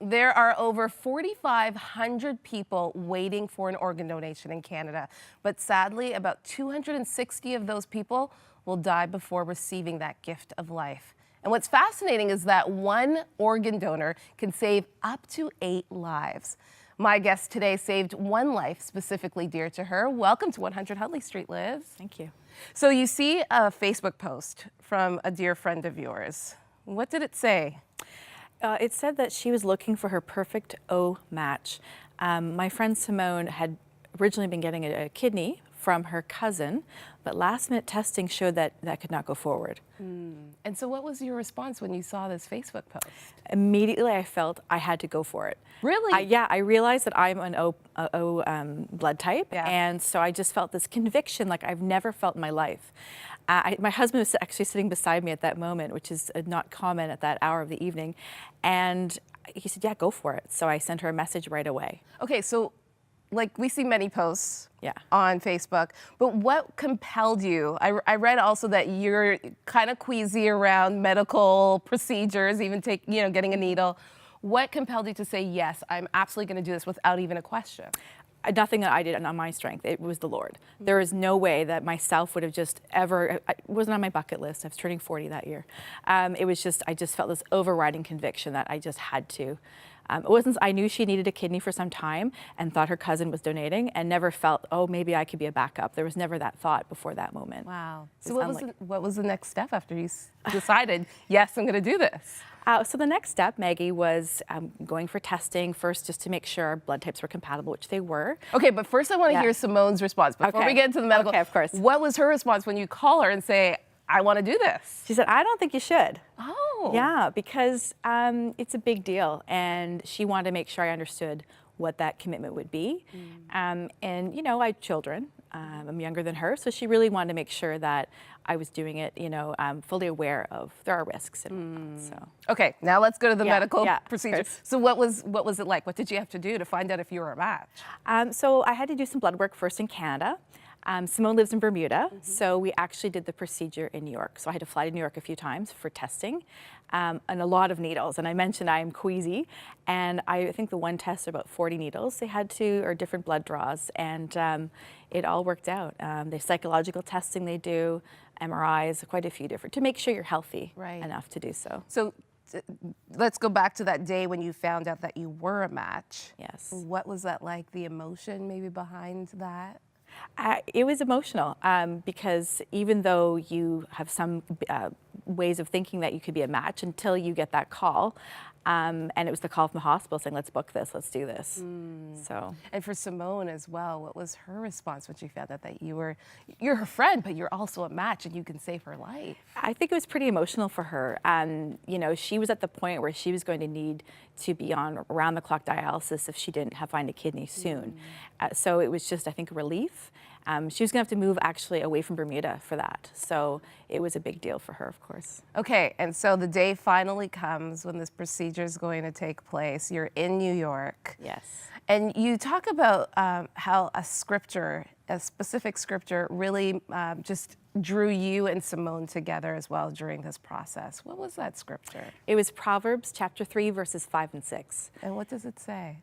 There are over 4,500 people waiting for an organ donation in Canada, but sadly, about 260 of those people will die before receiving that gift of life. And what's fascinating is that one organ donor can save up to 8 lives. My guest today saved one life specifically dear to her. Welcome to 100 Huntley Street, Liz. Thank you. So you see a Facebook post from a dear friend of yours. What did it say? It said that she was looking for her perfect O match. My friend Simone had originally been getting a kidney from her cousin, but last-minute testing showed that that could not go forward. And so what was your response when you saw this Facebook post? Immediately, I felt I had to go for it. Really? Yeah, I realized that I'm an O blood type, Yeah. and so I just felt this conviction like I've never felt in my life. My husband was actually sitting beside me at that moment, which is not common at that hour of the evening, and he said, yeah, go for it. So I sent her a message right away. Okay, so like we see many posts Yeah. on Facebook, but what compelled you? I read also that you're kind of queasy around medical procedures, even getting a needle. What compelled you to say, yes, I'm absolutely going to do this without even a question? Nothing that I did on my strength. It was the Lord. There is no way that myself would have just ever, it wasn't on my bucket list. I was turning 40 that year. It was just, I just felt this overriding conviction that I just had to. It wasn't, I knew she needed a kidney for some time and thought her cousin was donating and never felt, oh, maybe I could be a backup. There was never that thought before that moment. Wow. So what was the next step after you decided, yes, I'm going to do this? So the next step, Maggie, was going for testing first just to make sure our blood types were compatible, which they were. Okay, but first I want to hear Simone's response before we get into the medical. Okay, of course. What was her response when you call her and say, I want to do this? She said, I don't think you should. Oh. Yeah, because it's a big deal, and she wanted to make sure I understood what that commitment would be. And, you know, I had children. I'm younger than her, so she really wanted to make sure that I was doing it, you know, fully aware of there are risks and whatnot, so. Okay, now let's go to the medical of procedure. course. So what was it like? What did you have to do to find out if you were a match? So I had to do some blood work first in Canada. Simone lives in Bermuda, so we actually did the procedure in New York. So I had to fly to New York a few times for testing and a lot of needles. And I mentioned I am queasy, and I think the one test, about 40 needles they had to, or different blood draws, and it all worked out. The psychological testing they do, MRIs, quite a few different, to make sure you're healthy enough to do so. So let's go back to that day when you found out that you were a match. Yes. What was that like, the emotion maybe behind that? It was emotional because even though you have some ways of thinking that you could be a match until you get that call, and it was the call from the hospital saying, let's book this, let's do this. So. And for Simone as well, what was her response when she found out that you're her friend, but you're also a match and you can save her life? I think it was pretty emotional for her. You know, she was at the point where she was going to need to be on around-the-clock dialysis if she didn't find a kidney soon. So it was just, I think, a relief. She was going to have to move actually away from Bermuda for that. So it was a big deal for her, of course. Okay, and so the day finally comes when this procedure is going to take place. You're in New York. Yes. And you talk about how a specific scripture really just drew you and Simone together as well during this process. What was that scripture? It was Proverbs chapter 3, verses 5 and 6. And what does it say?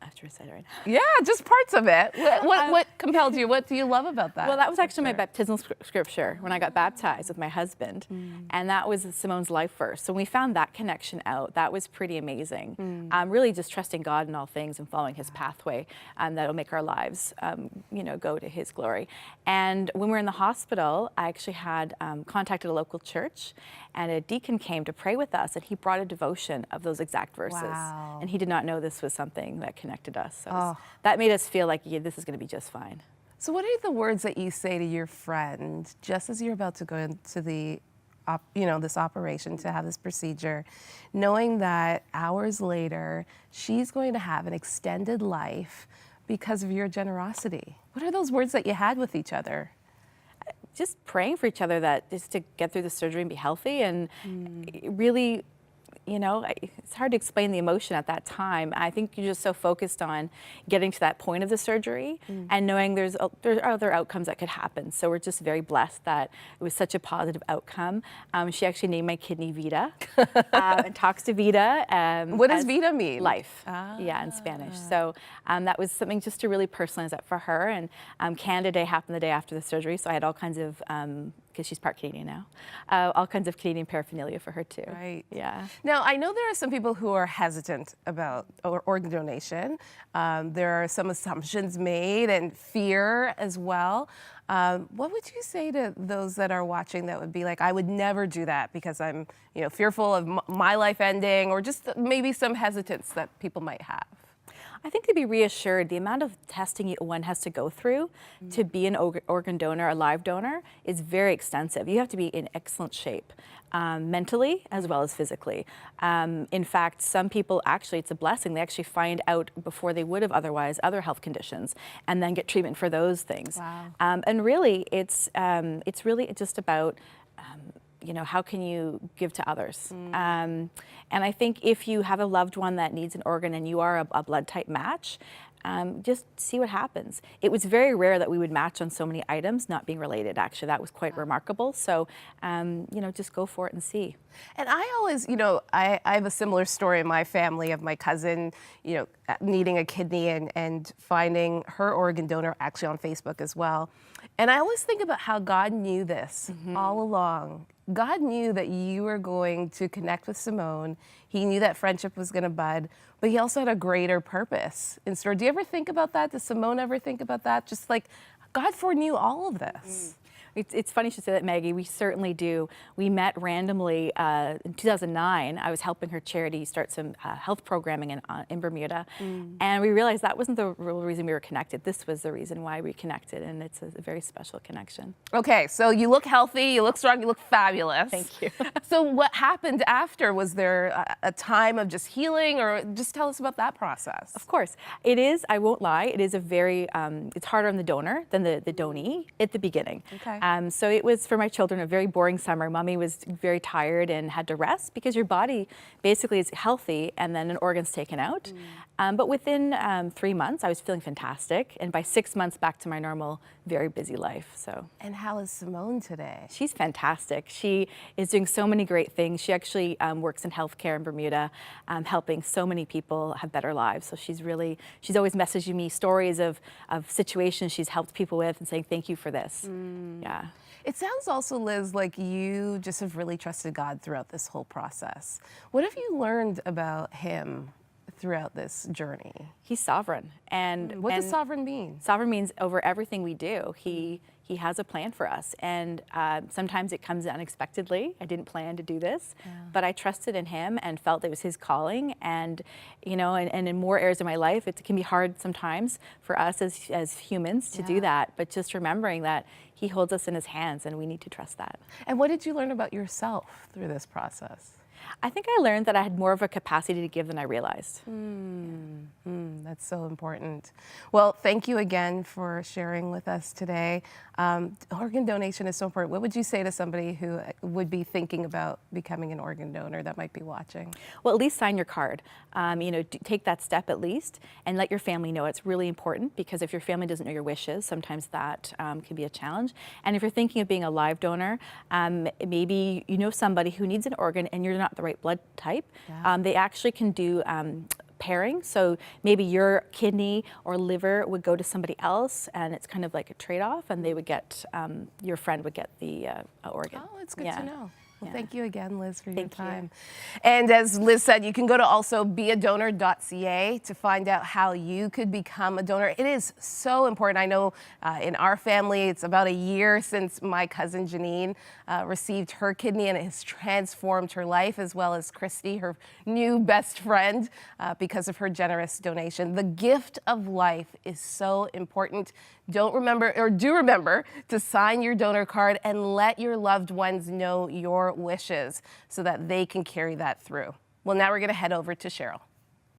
After I said it right now. Yeah, just parts of it. What compelled you? What do you love about that? Well, that was actually my baptismal scripture when I got baptized with my husband. And that was Simone's life verse. So when we found that connection out, that was pretty amazing. Really just trusting God in all things and following his pathway that'll make our lives, you know, go to his glory. And when we were in the hospital, I actually had contacted a local church, and a deacon came to pray with us, and he brought a devotion of those exact verses. Wow. And he did not know this was something that connected us. So that made us feel like, yeah, this is going to be just fine. So what are the words that you say to your friend just as you're about to go into the, this operation, to have this procedure, knowing that hours later she's going to have an extended life because of your generosity? What are those words that you had with each other? Just praying for each other, that just to get through the surgery and be healthy, and really it's hard to explain the emotion at that time. I think you're just so focused on getting to that point of the surgery and knowing there's other outcomes that could happen. So we're just very blessed that it was such a positive outcome. She actually named my kidney Vida and talks to Vida. What does Vida mean? Life. Yeah, in Spanish. So that was something just to really personalize that for her. And Canada Day happened the day after the surgery, so I had all kinds of because she's part Canadian now, all kinds of Canadian paraphernalia for her too. Right. Yeah. Now, I know there are some people who are hesitant about organ donation. There are some assumptions made and fear as well. What would you say to those that are watching that would be like, I would never do that because I'm, fearful of my life ending, or just maybe some hesitance that people might have? I think to be reassured, the amount of testing one has to go through to be an organ donor, a live donor, is very extensive. You have to be in excellent shape, mentally as well as physically. In fact, some people actually, it's a blessing, they actually find out before they would have otherwise other health conditions and then get treatment for those things. Wow. And really, it's really just about how can you give to others? And I think if you have a loved one that needs an organ and you are a blood type match, just see what happens. It was very rare that we would match on so many items not being related. Actually, that was quite remarkable. So, just go for it and see. And I always, I have a similar story in my family of my cousin, needing a kidney and finding her organ donor actually on Facebook as well. And I always think about how God knew this all along. God knew that you were going to connect with Simone. He knew that friendship was going to bud, but he also had a greater purpose in store. Do you ever think about that? Does Simone ever think about that? Just like God foreknew all of this. It's funny you should say that, Maggie. We certainly do. We met randomly in 2009. I was helping her charity start some health programming in Bermuda. And we realized that wasn't the real reason we were connected. This was the reason why we connected, and it's a very special connection. Okay, so you look healthy, you look strong, you look fabulous. Thank you. So what happened after? Was there a time of just healing, or just tell us about that process? Of course. It is, I won't lie, it is a very, it's harder on the donor than the donee at the beginning. Okay. So it was, for my children, a very boring summer. Mommy was very tired and had to rest because your body basically is healthy and then an organ's taken out. But within 3 months, I was feeling fantastic. And by 6 months, back to my normal, very busy life. So. And how is Simone today? She's fantastic. She is doing so many great things. She actually works in healthcare in Bermuda, helping so many people have better lives. So she's always messaging me stories of situations she's helped people with and saying, thank you for this. Yeah. It sounds also, Liz, like you just have really trusted God throughout this whole process. What have you learned about him throughout this journey? He's sovereign. And what does sovereign mean? Sovereign means over everything we do, he has a plan for us. And sometimes it comes unexpectedly. I didn't plan to do this, but I trusted in him and felt it was his calling. And, and in more areas of my life, it can be hard sometimes for us as humans to do that. But just remembering that he holds us in his hands and we need to trust that. And what did you learn about yourself through this process? I think I learned that I had more of a capacity to give than I realized. That's so important. Well, thank you again for sharing with us today. Organ donation is so important. What would you say to somebody who would be thinking about becoming an organ donor that might be watching? Well, at least sign your card. Take that step at least and let your family know. It's really important because if your family doesn't know your wishes, sometimes that can be a challenge. And if you're thinking of being a live donor, maybe you know somebody who needs an organ and you're not the right blood type. They actually can do pairing. So maybe your kidney or liver would go to somebody else, and it's kind of like a trade-off, and they would get, your friend would get the organ. Oh, it's good to know. Well, thank you again, Liz, for your time. You. And as Liz said, you can go to also beadonor.ca to find out how you could become a donor. It is so important. I know in our family, it's about a year since my cousin Janine received her kidney, and it has transformed her life, as well as Christy, her new best friend, because of her generous donation. The gift of life is so important. Do remember to sign your donor card and let your loved ones know your wishes so that they can carry that through. Well, now we're going to head over to Cheryl.